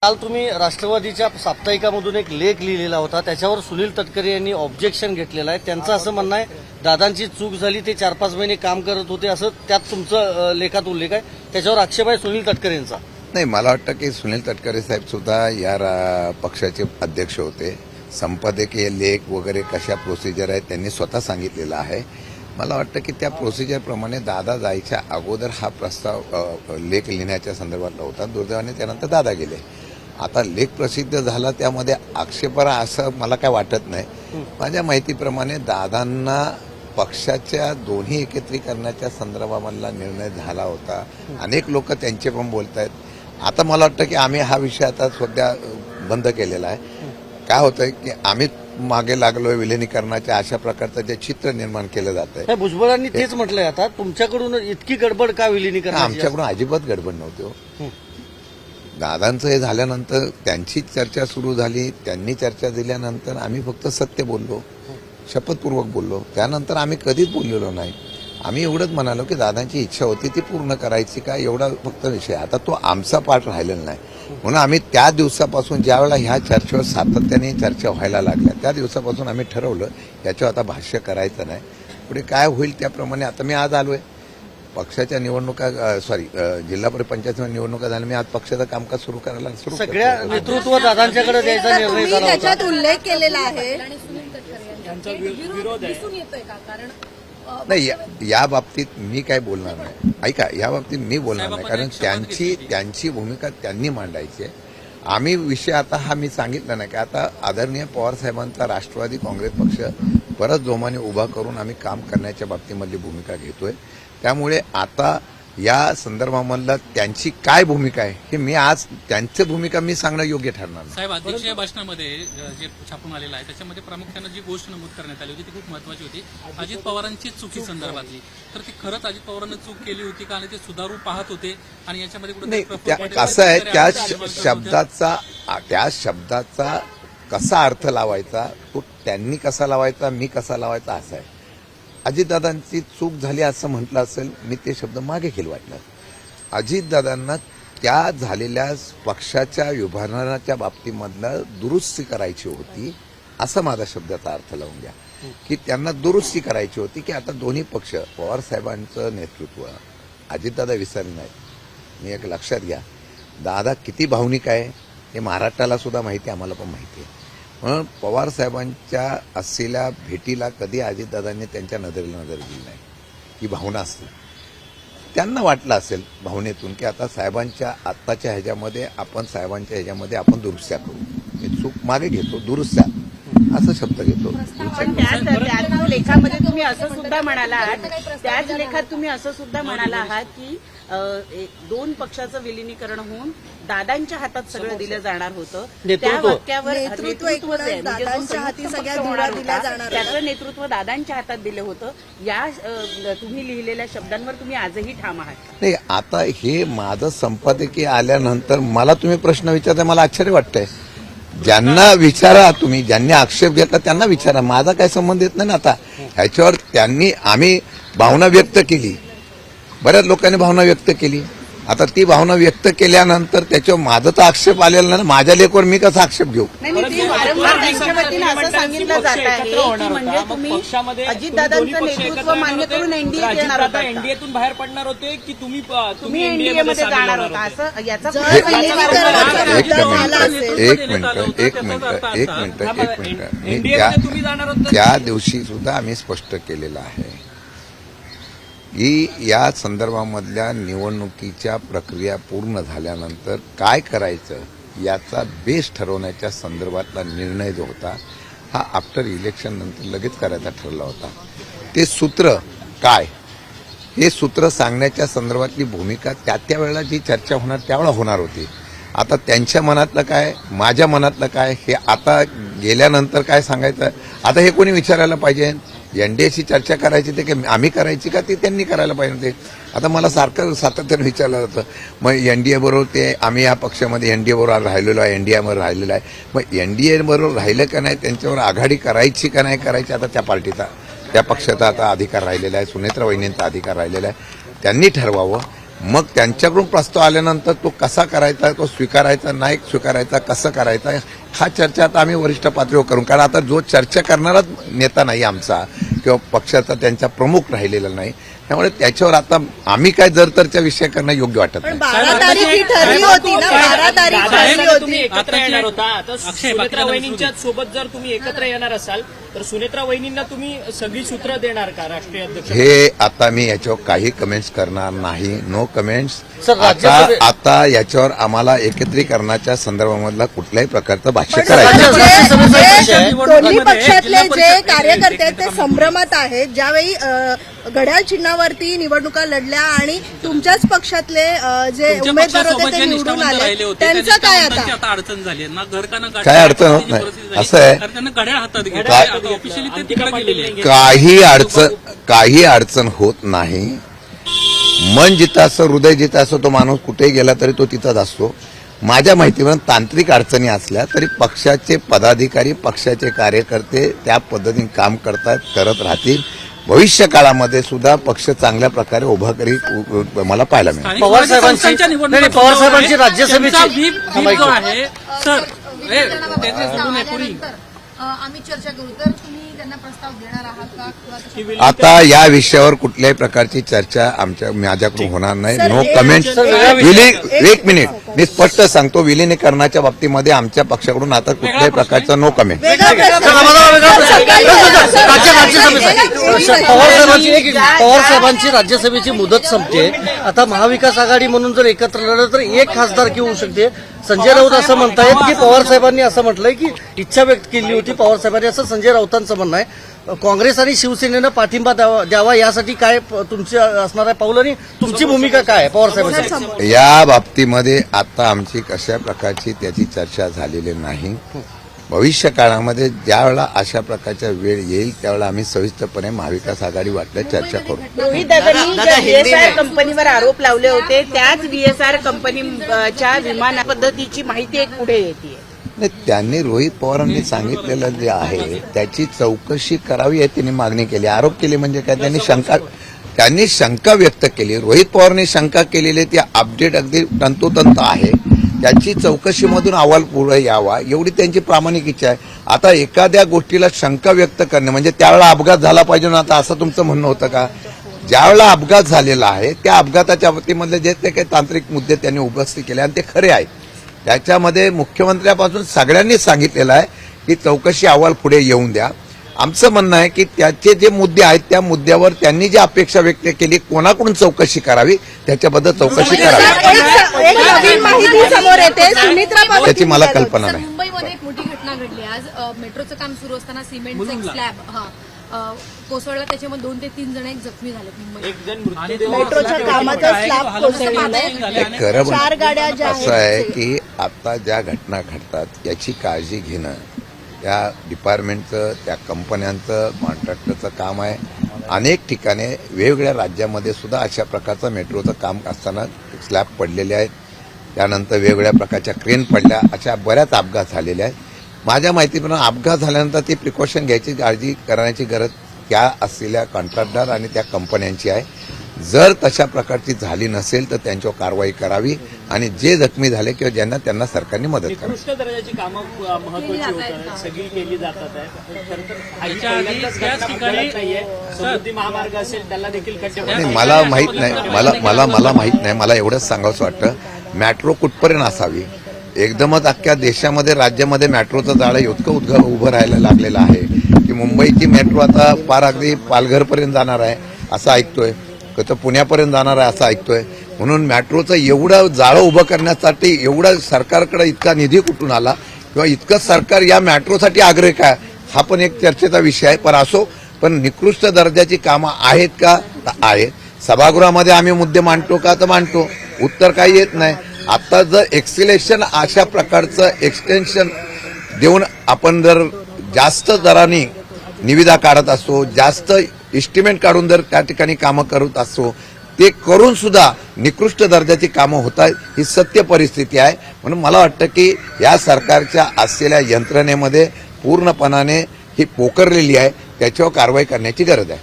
काल तुम्ही राष्ट्रवादीच्या साप्ताहिकामधून एक लेख लिहिलेला होता, त्याच्यावर सुनील तटकरे यांनी ऑब्जेक्शन घेतलेलं आहे. त्यांचं असं म्हणणं आहे, दादांची चूक झाली, ते 4-5 महिने काम करत होते, असं त्यात तुमचं लेखात उल्लेख आहे. त्याच्यावर आक्षेप आहे सुनील तटकरे यांचा. नाही, मला वाटतं की सुनील तटकरे साहेब सुद्धा या पक्षाचे अध्यक्ष होते. संपादकीय लेख वगैरे कशा प्रोसिजर आहेत त्यांनी स्वतः सांगितलेलं आहे. मला वाटतं की त्या प्रोसिजरप्रमाणे दादा जायच्या अगोदर हा प्रस्ताव लेख लिहिण्याच्या संदर्भातला होता. दुर्दैवाने त्यानंतर दादा गेले. आता लेख प्रसिद्ध झाला, त्यामध्ये आक्षेपार्ह असं मला काय वाटत नाही. माझ्या माहितीप्रमाणे दादांना पक्षाच्या दोन्ही एकत्रीकरणाच्या संदर्भामधला निर्णय झाला होता. अनेक लोक त्यांचे पण बोलत आहेत. आता मला वाटतं की आम्ही हा विषय आता सध्या बंद केलेला आहे. काय होतंय की आम्ही मागे लागलोय विलिनीकरणाच्या, अशा प्रकारचं जे चित्र निर्माण केलं जात आहे. भुजबळांनी तेच म्हटलंय. आता तुमच्याकडून इतकी गडबड का विलिनीकरण? आमच्याकडून अजिबात गडबड नव्हती हो. दादांचं हे झाल्यानंतर त्यांची चर्चा सुरू झाली. त्यांनी चर्चा दिल्यानंतर आम्ही फक्त सत्य बोललो, शपथपूर्वक बोललो. त्यानंतर आम्ही कधीच बोललेलो नाही. आम्ही एवढंच म्हणालो की दादांची इच्छा होती ती पूर्ण करायची का, एवढा फक्त विषय. आता तो आमचा पाठ राहिलेला नाही. म्हणून आम्ही त्या दिवसापासून, ज्यावेळेला ह्या चर्चेवर सातत्याने चर्चा व्हायला लागल्या, त्या दिवसापासून आम्ही ठरवलं याच्यावर आता भाष्य करायचं नाही. पुढे काय होईल त्याप्रमाणे. आता मी आज आलोय, पक्षाच्या निवडणुका जिल्हा पंचायत निवडणुका झाल्या, मी आज पक्षाचं कामकाज सुरू करायला सगळ्या नेतृत्व दादांच्याकडे द्यायचा निर्णय झाला होता. त्याच्यात उल्लेख केलेला आहे. नाही, या बाबतीत मी काय बोलणार नाही. ऐका, या बाबतीत मी बोलणार नाही, कारण त्यांची भूमिका त्यांनी मांडायची आहे. आम्ही विषय आता हा मी सांगितला नाही की आता आदरणीय पवार साहेबांचा राष्ट्रवादी काँग्रेस पक्ष परत जोमाने उभा करून आम्ही काम करण्याच्या बाबतीमधली भूमिका घेतोय. त्यामुळे आता या संदर्भामधला त्यांची काय भूमिका आहे हे मी आज, त्यांची भूमिका मी सांगणं योग्य ठरणार नाही. साहेब, अध्यक्षीय भाषणामध्ये जे छापून आलेलं आहे त्याच्यामध्ये प्रामुख्यानं जी गोष्ट नमूद करण्यात आली होती ती खूप महत्वाची होती, अजित पवारांची चुकी संदर्भातली. तर ती खरंच अजित पवारांनी चूक केली होती का आणि ते सुधारू पाहत होते आणि याच्यामध्ये कसं आहे, त्या शब्दाचा कसा अर्थ लावायचा, तो त्यांनी कसा लावायचा, मी कसा लावायचा, असा आहे. अजितदादांची चूक झाली असं म्हटलं असेल, मी ते शब्द मागे घेईल वाटलं. अजितदादांना त्या झालेल्या पक्षाच्या विभाजनाच्या बाबतीमधलं दुरुस्ती करायची होती, असा माझा शब्दाचा अर्थ लावून घ्या. की त्यांना दुरुस्ती करायची होती की आता दोन्ही पक्ष, पवार साहेबांचं नेतृत्व, अजितदादा विसरले नाहीत. मी एक लक्षात घ्या, दादा किती भावनिक आहे हे महाराष्ट्राला सुद्धा माहिती आहे, आम्हाला पण माहिती आहे. म्हणून पवार साहेबांच्या असलेल्या भेटीला कधी अजितदादांनी त्यांच्या नजरेला नजर दिली नाही. ही भावना असते. त्यांना वाटलं असेल भावनेतून की आता साहेबांच्या आत्ताच्या ह्याच्यामध्ये आपण दुरुस्त्या करू. मी चूक मागे घेतो, दुरुस्त्या असं शब्द घेतो. पण त्याच लेखामध्ये तुम्ही असं सुद्धा म्हणाला आहात, त्याच लेखात तुम्ही असं सुद्धा म्हणाला आहात की दोन पक्षाचं विलिनीकरण होऊन दादांच्या हातात सगळं दिलं जाणार होतं. त्या वाक्यावर दादांच्या हाती सगळ्या धुरा दिल्या जाणार, त्याचं नेतृत्व दादांच्या हातात दिलं होतं. या तुम्ही लिहिलेल्या शब्दांवर तुम्ही आजही ठाम आहात. नाही, आता हे माझं संपादकीय आल्यानंतर मला तुम्ही प्रश्न विचारता, मला आश्चर्य वाटतंय. ज्यांना विचारा तुम्ही, ज्यांनी आक्षेप घेतला त्यांना विचारा, माझा काय संबंध येत नाही ना. आता ह्याच्यावर आम्ही भावना व्यक्त केली, बऱ्याच लोकांनी भावना व्यक्त केली. आता ती भावना व्यक्त केल्यानंतर त्याच्यावर माझा तर आक्षेप आलेला नाही. माझ्या लेखावर मी कसा आक्षेप घेऊ? असं सांगितलं जात आहे की म्हणजे तुम्ही अजितदादांचं नेतृत्व मान्य करून एनडीएतून बाहेर पडणार होते की तुम्ही एनडीएमध्ये जाणार होता, असं याचा एक मिनिट. त्या दिवशी सुद्धा आम्ही स्पष्ट केलेलं आहे की या संदर्भामधल्या निवडणुकीच्या प्रक्रिया पूर्ण झाल्यानंतर काय करायचं याचा बेस ठरवण्याच्या संदर्भातला निर्णय जो होता हा आफ्टर इलेक्शन नंतर लगेच करायचा ठरला होता. ते सूत्र काय, हे सूत्र सांगण्याच्या संदर्भातली भूमिका त्या वेळेला जी चर्चा होणार त्यावेळेला होणार होती. आता त्यांच्या मनातलं काय, माझ्या मनातलं काय, हे आता गेल्यानंतर काय सांगायचं. आता हे कोणी विचारायला पाहिजे, एनडीएशी चर्चा करायची ते आम्ही करायची का, ते त्यांनी करायला पाहिजे होते. आता मला सातत्यानं विचारलं जातं, मग एनडीए बरोबर ते आम्ही या पक्षामध्ये एनडीए बरोबर राहिलेलो आहे, एनडीएवर राहिलेलो आहे. मग एनडीए बरोबर राहिलं का नाही, त्यांच्यावर आघाडी करायची का नाही करायची, आता त्या पार्टीचा, त्या पक्षाचा आता अधिकार राहिलेला आहे, सुनेत्रा वहिनींचा अधिकार राहिलेला आहे. त्यांनी ठरवावं. मग त्यांच्याकडून प्रस्ताव आल्यानंतर तो कसा करायचा, तो स्वीकारायचा नाही स्वीकारायचा, कसं करायचा, हा चर्चा आता आम्ही वरिष्ठ पातळीवर करू. कारण आता जो चर्चा करणाराच नेता नाही आमचा किंवा पक्षाचा त्यांचा प्रमुख राहिलेला नाही, त्यामुळे त्याच्यावर आता आम्ही काय जर तरच्या विषय करणं योग्य वाटत नाही. 12 तारीख ही ठरली होती ना, 12 तारीख ठरली दादा, होती. तुम्ही एकत्र येणार होता. आता अक्षय, सुनेत्रा बाकी वहिनींच्या सोबत जर तुम्ही एकत्र येणार असाल तर सुनेत्रा वहिनींना तुम्ही सगळी सूत्र देणार का राष्ट्रीय अध्यक्ष? हे आता मी याच्यावर काही कमेंट्स करणार नाही. No comments. सर, आता याच्यावर आम्हाला एकत्रीकरणाच्या संदर्भामधला कुठल्याही प्रकारचं भाष्य पण करायचं नाही. जे दोन्ही पक्षातले जे कार्यकर्ते आहेत ते संभ्रमात आहेत. ज्यावेळी घड्याळ चिन्हावरती निवडणुका लढल्या आणि तुमच्याच पक्षातले जे तुमच्या उमेदवार पक्षासोबत होते ते जे निवडून निष्ठावंत राहिले आले, होते त्यांचं त्या काय निष्ठावंतांची आता? आता अडचण झाली आहे. ना घर का ना गाडी. काय अडचण होत नाही. असं आहे. कारण त्यांना घड्याळ हातात घेतलं. काय- आता ऑफिशियली ते तिकडे गेलेले आहे. काही अडचण होत नाही. मन जिथं असं, हृदय जिथं असं, तो माणूस कुठेही गेला तरी तो तिथंच असतो. माझ्या माहितीवर तांत्रिक अडचणी असल्या तरी पक्षाचे पदाधिकारी, पक्षाचे कार्यकर्ते त्या पद्धतीने काम करत राहतील. भविष्य काळामध्ये सुद्धा पक्ष चांगल्या प्रकारे उभा करी मला पाहायला मिळेल. स्थानिक पवार स्वराज्य साहेबांची- संस्थांच्या नाही, नाही, पवार साहेबांची राज्यसभेची- त्यांचा व्हीप जो आहे सर त्याचे सोडून आहे पुरी. आम्ही चर्चा करू. तर तुम्ही त्यांना प्रस्ताव देणार आहात का किंवा तसं- आता या विषयावर कुठल्याही प्रकारची चर्चा माझ्याकडून होणार नाही. सर, नो एक- कमेंट. सर, वेगळा विषय- एक मिनिट, मी स्पष्ट सांगतो, विलिनीकरणाच्या बाबतीमध्ये आमच्या पक्षाकडून आता कुठल्याही प्रकारचा नो कमेंट. वेगळा प्रश्न. पवार साहेबांची राज्यसभेची मुदत संपते. आता महाविकास आघाडी म्हणून जर एकत्र लढलं तर एक खासदारकी होऊ शकते. संजय राऊत असं म्हणतायत की पवार साहेबांनी असं म्हटलंय की इच्छा व्यक्त केली होती पवार साहेबांनी, असं संजय राऊतांचं म्हणणं आहे. काँग्रेस आणि शिवसेनेनं पाठिंबा द्यावा यासाठी काय तुमची असणार आहे पाऊल आणि तुमची भूमिका काय आहे पवार साहेबांची? या बाबतीमध्ये आता आमची कशा प्रकारची त्याची चर्चा झालेली नाही. भविष्य काळामध्ये ज्यावेळेला अशा प्रकारच्या वेळ येईल त्यावेळेला आम्ही सविस्तरपणे महाविकास आघाडी वाटलं चर्चा करू. रोहित दादांनी ज्या VSR कंपनीवर आरोप लावले होते त्याच VSR कंपनीच्या विमान पद्धतीची माहिती एक पुढे येते. नाही, त्यांनी रोहित पवारांनी सांगितलेलं जे आहे त्याची चौकशी करावी आहे त्यांनी मागणी केली. आरोप केले म्हणजे काय, त्यांनी शंका व्यक्त केली. रोहित पवारांनी शंका केलेली ती अपडेट अगदी तंतोतंत आहे. त्याची चौकशीमधून अहवाल पुढे यावा एवढी त्यांची प्रामाणिक इच्छा आहे. आता एखाद्या गोष्टीला शंका व्यक्त करणे म्हणजे त्यावेळेला अपघात झाला पाहिजे ना, आता असं तुमचं म्हणणं होतं का? ज्यावेळेला अपघात झालेला आहे त्या अपघाताच्या बाबतीमधले जे ते काही तांत्रिक मुद्दे त्यांनी उपस्थित केले आणि ते खरे आहेत. त्याच्यामध्ये मुख्यमंत्र्यापासून सगळ्यांनी सांगितलेलं आहे की चौकशी अहवाल पुढे येऊन द्या. आमचं म्हणणं आहे की त्याचे जे मुद्दे आहेत त्या मुद्द्यावर त्यांनी जी अपेक्षा व्यक्त केली, कोणाकडून चौकशी करावी त्याच्याबद्दल चौकशी करावी. एक नवीन माहिती समोर येते. सुमित्रा पवार त्याची मला कल्पना नाही. मुंबईमध्ये एक मोठी घटना घडली आज. मेट्रोचं काम सुरू असताना सिमेंटचं एक स्लॅब कोसळला. त्याच्यामध्ये 2 ते 3 जण जखमी झाले मुंबईत. एक जण मृत्यूदेह मेट्रोच्या कामाचा स्लॅब कोसळलेला आहे. खरं 4 गाड्या ज्या असं आहे आहेत की आता ज्या घटना घडतात याची काळजी घेणं त्या डिपार्टमेंटचं, त्या कंपन्यांचं, कॉन्ट्रॅक्टरचं काम आहे. अनेक ठिकाणी वेगवेगळ्या राज्यामध्ये सुद्धा अशा प्रकारचं मेट्रोचं काम असताना स्लॅब पडलेले आहेत. त्यानंतर वेगवेगळ्या प्रकारच्या क्रेन पडल्या, अशा बऱ्याच अपघात झालेले आहेत. माझ्या माहितीप्रमाणे अपघात झाल्यानंतर ती प्रिकॉशन घ्यायची, काळजी करण्याची गरज त्या असलेल्या कॉन्ट्रॅक्टर आणि त्या कंपन्यांची आहे. जर तशा प्रकारची झाली नसेल तर त्यांच्यावर कारवाई करावी आणि जे जखमी झाले किंवा ज्यांना त्यांना सरकारने मदत करावी. निकृष्ट दर्जाची कामं महत्वाची होतात, सगळी केली जातात आहे. खरं तर आई त्याच्या आधी पहिल्यांदाच त्याच घटना ठिकाणी- घडत नाहीये. समृद्धी महामार्ग असेल त्याला देखील खड्डे नाही, पडतात. मला माहित नाही, मला माहित नाही. मला एवढंच सांगावंसं वाटतं, मेट्रो कुठपर्यंत असावी. एकदमच अख्ख्या देशामध्ये, राज्यामध्ये मेट्रोचं जाळं इतकं उभं राहायला लागलेलं आहे की मुंबईची मेट्रो आता पार अगदी पालघरपर्यंत जाणार आहे असं ऐकतोय, तर पुण्यापर्यंत जाणार आहे असं ऐकतोय. म्हणून मेट्रोचं एवढं जाळं उभं करण्यासाठी एवढा सरकारकडे इतका निधी कुठून आला किंवा इतकं सरकार या मेट्रोसाठी आग्रह काय, हा पण एक चर्चेचा विषय आहे. पण असो, पण निकृष्ट दर्जाची कामं आहेत का? तर आहेत. सभागृहामध्ये आम्ही मुद्दे मांडतो का? तर मांडतो. उत्तर काही येत नाही. आता जर एक्सिलेशन अशा प्रकारचं एक्सटेन्शन देऊन आपण जर जास्त दराने निविदा काढत असो, जास्त इस्टिमेट काढून जर त्या ठिकाणी कामं करत असो, ते करून सुद्धा निकृष्ट दर्जाची कामं होत आहेत, ही सत्य परिस्थिती आहे. म्हणून मला वाटतं की या सरकारच्या असलेल्या यंत्रणेमध्ये पूर्णपणाने ही पोखरलेली आहे, त्याच्यावर कारवाई करण्याची गरज आहे.